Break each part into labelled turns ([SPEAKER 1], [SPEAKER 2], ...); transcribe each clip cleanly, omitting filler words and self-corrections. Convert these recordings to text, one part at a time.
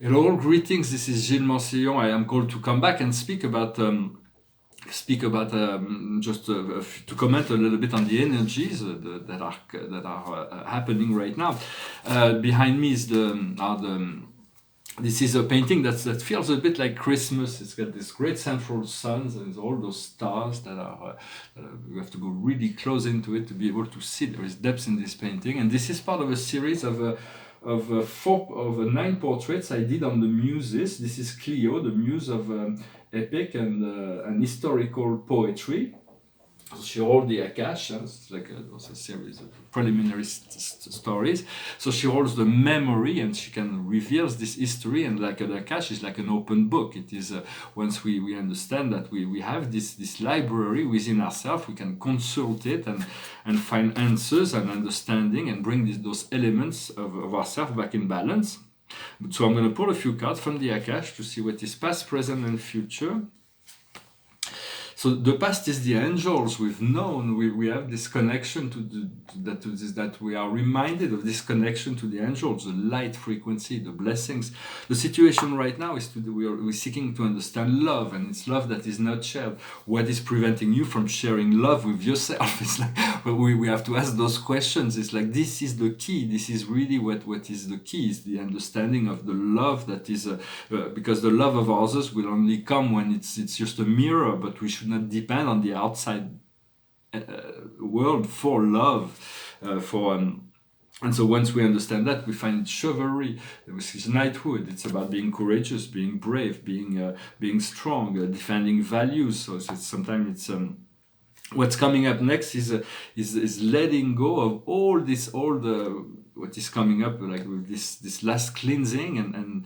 [SPEAKER 1] Hello, greetings. This is Gillesmansillon. I am called to come back and speak about just to comment a little bit on the energies that are happening right now. Behind me is this is a painting that feels a bit like Christmas. It's got this great central suns and all those stars that are. You have to go really close into it to be able to see. There is depth in this painting, and this is part of a series of 9 portraits I did on the muses. This is Clio, the muse of epic and historical poetry. She wrote the Akash, it's like it was a series of preliminary stories. So she holds the memory and she can reveals this history, and like the Akash is like an open book. It is once we understand that we have this library within ourselves, we can consult it and find answers and understanding and bring those elements of ourselves back in balance. So I'm going to pull a few cards from the Akash to see what is past, present, and future. So the past is the angels we've known. We have this connection that we are reminded of this connection to the angels, the light frequency, the blessings. The situation right now is we're seeking to understand love, and it's love that is not shared. What is preventing you from sharing love with yourself? It's like we have to ask those questions. It's like this is the key. This is really what is the key, is the understanding of the love that is because the love of others will only come when it's just a mirror, but we should not depend on the outside world for love, and so once we understand that, we find chivalry, which is knighthood. It's about being courageous, being brave, being strong, defending values. So sometimes it's what's coming up next is letting go of all the what is coming up, like with this last cleansing, and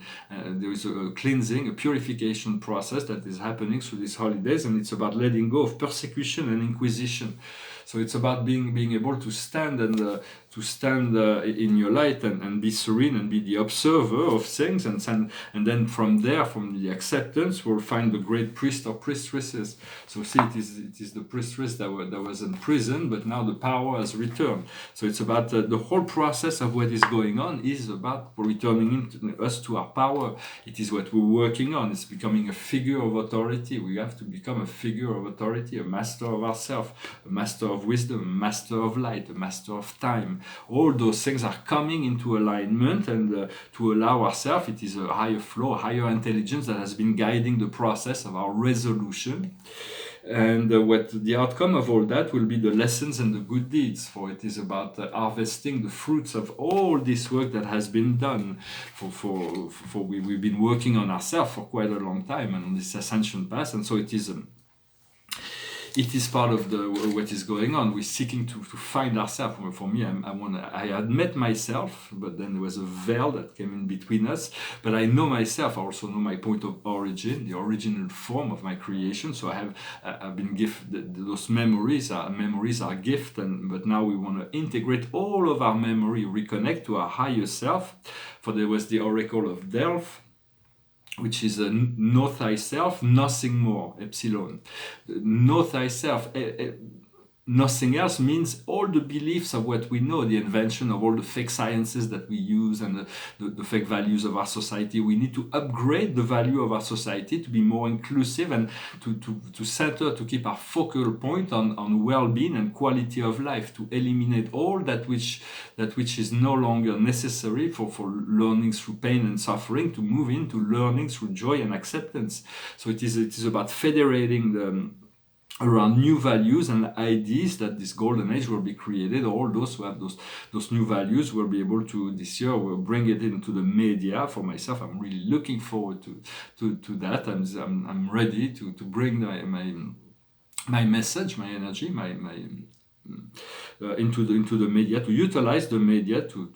[SPEAKER 1] there is a cleansing, a purification process that is happening through these holidays, and it's about letting go of persecution and inquisition. So it's about being able to stand in your light and be serene and be the observer of things, and then from there, from the acceptance, we'll find the great priest or priestesses. So see, it is the priestess that was in prison, but now the power has returned. So it's about the whole process of what is going on is about returning us to our power. It is what we're working on. It's becoming a figure of authority. We have to become a figure of authority, a master of ourselves, a master of wisdom, a master of light, a master of time. All those things are coming into alignment, and to allow ourselves, it is a higher flow, higher intelligence that has been guiding the process of our resolution. And what the outcome of all that will be the lessons and the good deeds, for it is about harvesting the fruits of all this work that has been done. We've been working on ourselves for quite a long time and on this ascension path, and so it is part of what is going on. We're seeking to find ourselves. For me, I had met myself, but then there was a veil that came in between us. But I know myself. I also know my point of origin, the original form of my creation. So I've been gifted. Those memories are gift, but now we want to integrate all of our memory, reconnect to our higher self. For there was the Oracle of Delphi, which is know thyself, nothing more, epsilon. Know thyself, nothing else means all the beliefs of what we know, the invention of all the fake sciences that we use and the fake values of our society. We need to upgrade the value of our society to be more inclusive and to center, to keep our focal point on well-being and quality of life, to eliminate all that which is no longer necessary for learning through pain and suffering, to move into learning through joy and acceptance. So it is about federating around new values and ideas that this golden age will be created. All those who have those new values will be able to, this year, will bring it into the media. For myself, I'm really looking forward to that. I'm ready to bring my message, my energy, into the media, to utilize the media to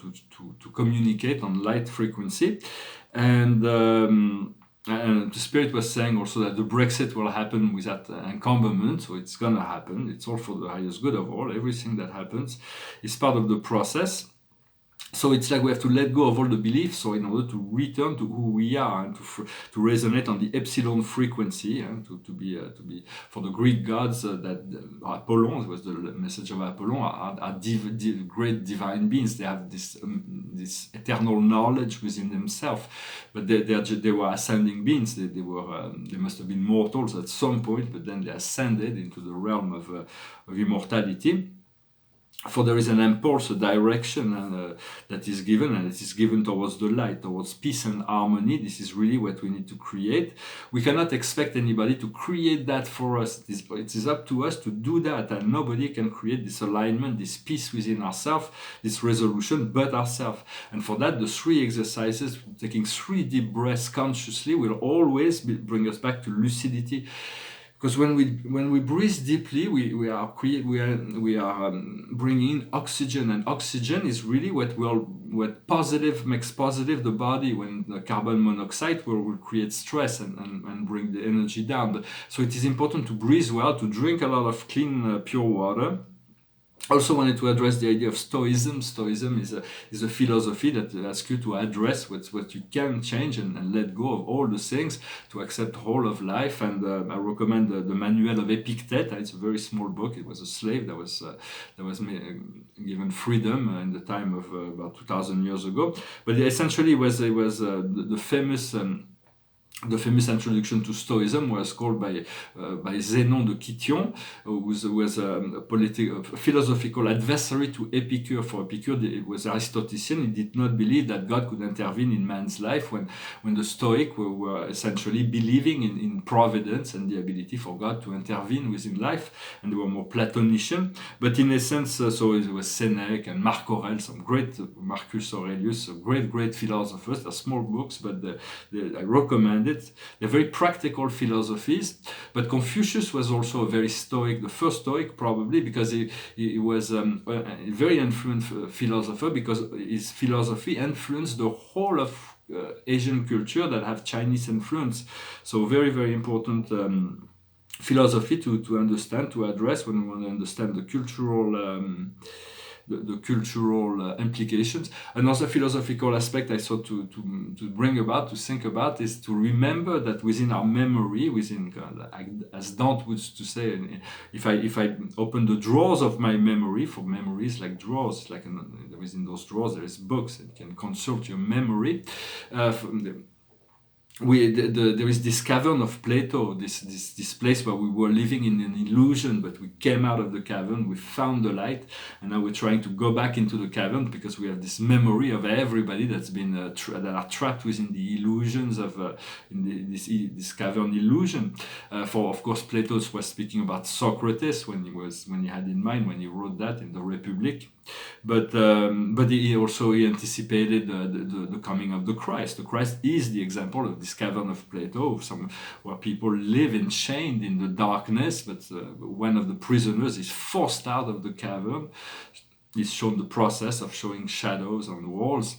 [SPEAKER 1] communicate on light frequency. And the Spirit was saying also that the Brexit will happen without encumberment, so it's going to happen. It's all for the highest good of all. Everything that happens is part of the process. So it's like we have to let go of all the beliefs, so in order to return to who we are and to resonate on the epsilon frequency, and to be for the Greek gods, that Apollon, it was the message of Apollon, are great divine beings. They have this eternal knowledge within themselves, but they were ascending beings. They must have been mortals at some point, but then they ascended into the realm of immortality. For there is an impulse, a direction, that is given, and it is given towards the light, towards peace and harmony. This is really what we need to create. We cannot expect anybody to create that for us. It is up to us to do that, and nobody can create this alignment, this peace within ourselves, this resolution, but ourselves. And for that, the 3 exercises, taking 3 deep breaths consciously, will always bring us back to lucidity. Because when we breathe deeply, we are bringing in oxygen, and oxygen is really what makes positive the body. When the carbon monoxide will create stress and bring the energy down. So it is important to breathe well, to drink a lot of clean, pure water. Also wanted to address the idea of Stoicism. Stoicism is a philosophy that asks you to address what you can change and let go of all the things, to accept the whole of life. And I recommend the Manual of Epictet. It's a very small book. It was a slave that was given freedom in the time of about 2,000 years ago. But essentially, it was the famous. The famous introduction to Stoicism was called by Zénon de Kition, who was a philosophical adversary to Epicure. For Epicure, it was Aristotelian. He did not believe that God could intervene in man's life, when the Stoics were essentially believing in providence and the ability for God to intervene within life, and they were more Platonician. But in essence, so it was Seneca and Marc Aurèle, some great, Marcus Aurelius, great philosophers. They're small books, but I recommend it. They're very practical philosophies. But Confucius was also a very Stoic, the first Stoic probably, because he was a very influent philosopher, because his philosophy influenced the whole of Asian culture that have Chinese influence. So very, very important philosophy to understand, to address when we want to understand the cultural the cultural implications. Another philosophical aspect I thought to bring about, to think about, is to remember that within our memory, within, as Dante would to say, if I open the drawers of my memory, for memories like drawers, like within those drawers there is books, and you can consult your memory. There is this cavern of Plato, this place where we were living in an illusion, but we came out of the cavern, we found the light, and now we're trying to go back into the cavern, because we have this memory of everybody that's been that are trapped within the illusions of this cavern illusion. For of course, Plato was speaking about Socrates when he had in mind when he wrote that in the Republic. But he also anticipated the coming of the Christ. The Christ is the example of this cavern of Plato, where people live enchained in the darkness, but one of the prisoners is forced out of the cavern. He's shown the process of showing shadows on the walls,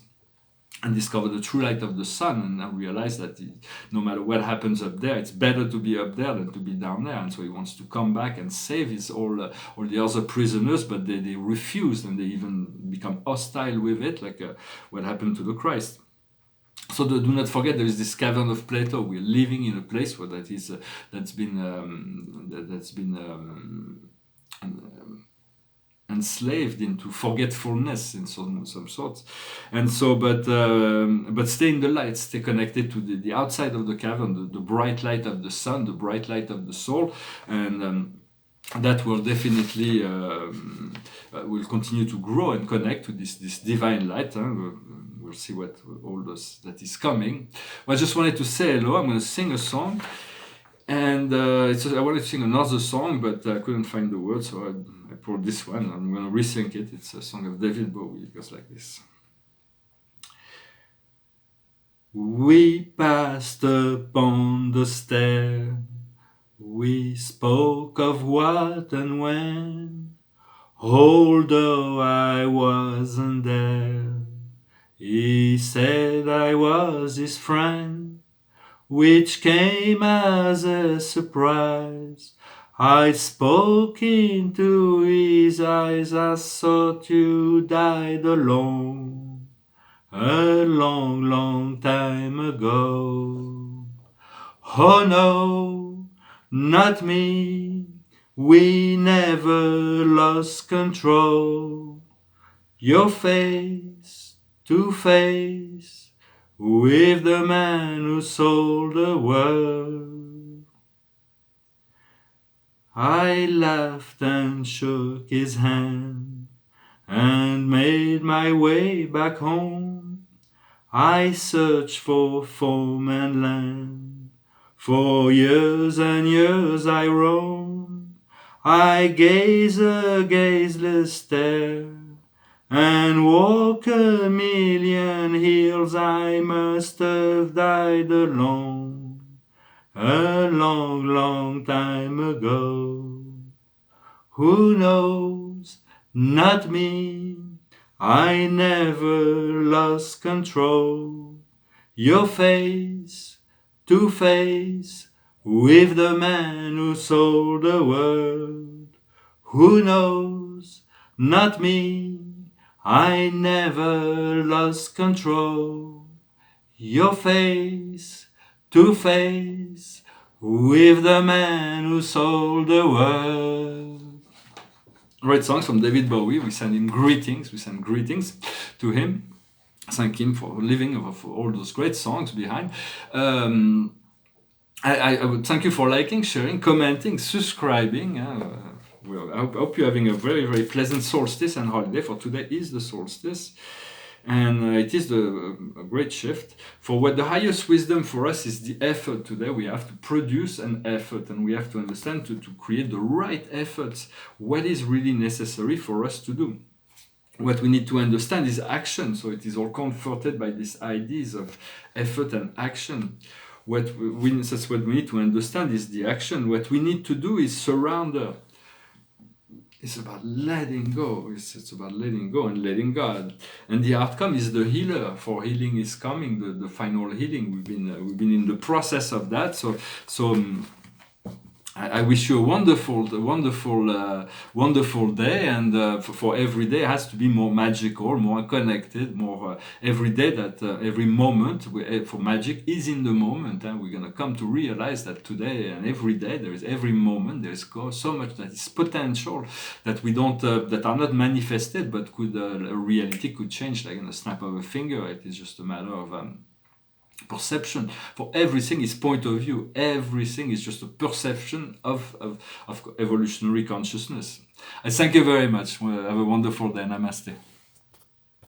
[SPEAKER 1] and discover the true light of the sun, and now realize that no matter what happens up there, it's better to be up there than to be down there. And so he wants to come back and save all the other prisoners, but they refuse, and they even become hostile with it, like what happened to the Christ. So do not forget, there is this cavern of Plato. We're living in a place where that's been enslaved into forgetfulness in some sorts. And so, but stay in the light, stay connected to the outside of the cavern, the bright light of the sun, the bright light of the soul, and that will definitely will continue to grow and connect to this divine light. We'll see what all that is coming. Well, I just wanted to say hello. I'm going to sing a song. And I wanted to sing another song, but I couldn't find the words, so I pulled this one. I'm going to re-sing it. It's a song of David Bowie. It goes like this. We passed upon the stair. We spoke of what and when. Although I wasn't there, he said I was his friend, which came as a surprise. I spoke into his eyes, I thought you died alone. a long, long time ago. Oh no, not me, we never lost control. Your face to face with the man who sold the world. I laughed and shook his hand and made my way back home. I searched for foam and land. For years and years I roamed. I gaze a gazeless stare and walk a million hills. I must have died alone a long, long time ago. Who knows? Not me. I never lost control. Your face to face with the man who sold the world. Who knows? Not me. I never lost control. Your face to face with the man who sold the world. Great songs from David Bowie. We send him greetings. We send greetings to him. Thank him for living, for all those great songs behind. I would thank you for liking, sharing, commenting, subscribing. Well, I hope you're having a very, very pleasant solstice and holiday. For today is the solstice. And it is a great shift. For what the highest wisdom for us is the effort today. We have to produce an effort, and we have to understand to create the right efforts, what is really necessary for us to do. What we need to understand is action. So it is all comforted by these ideas of effort and action. That's what we need to understand is the action. What we need to do is surrender. It's about letting go. It's about letting go and letting God. And the outcome is the healer. For healing is coming, the final healing. We've been in the process of that. So I wish you a wonderful day. And for every day has to be more magical, more connected, more every day that every moment for magic is in the moment. And we're gonna come to realize that today and every day there is every moment there is so much that is potential that we don't that are not manifested, but could reality could change like in a snap of a finger. It is just a matter of perception. For everything is point of view. Everything is just a perception of evolutionary consciousness. I thank you very much. Have a wonderful day. Namaste.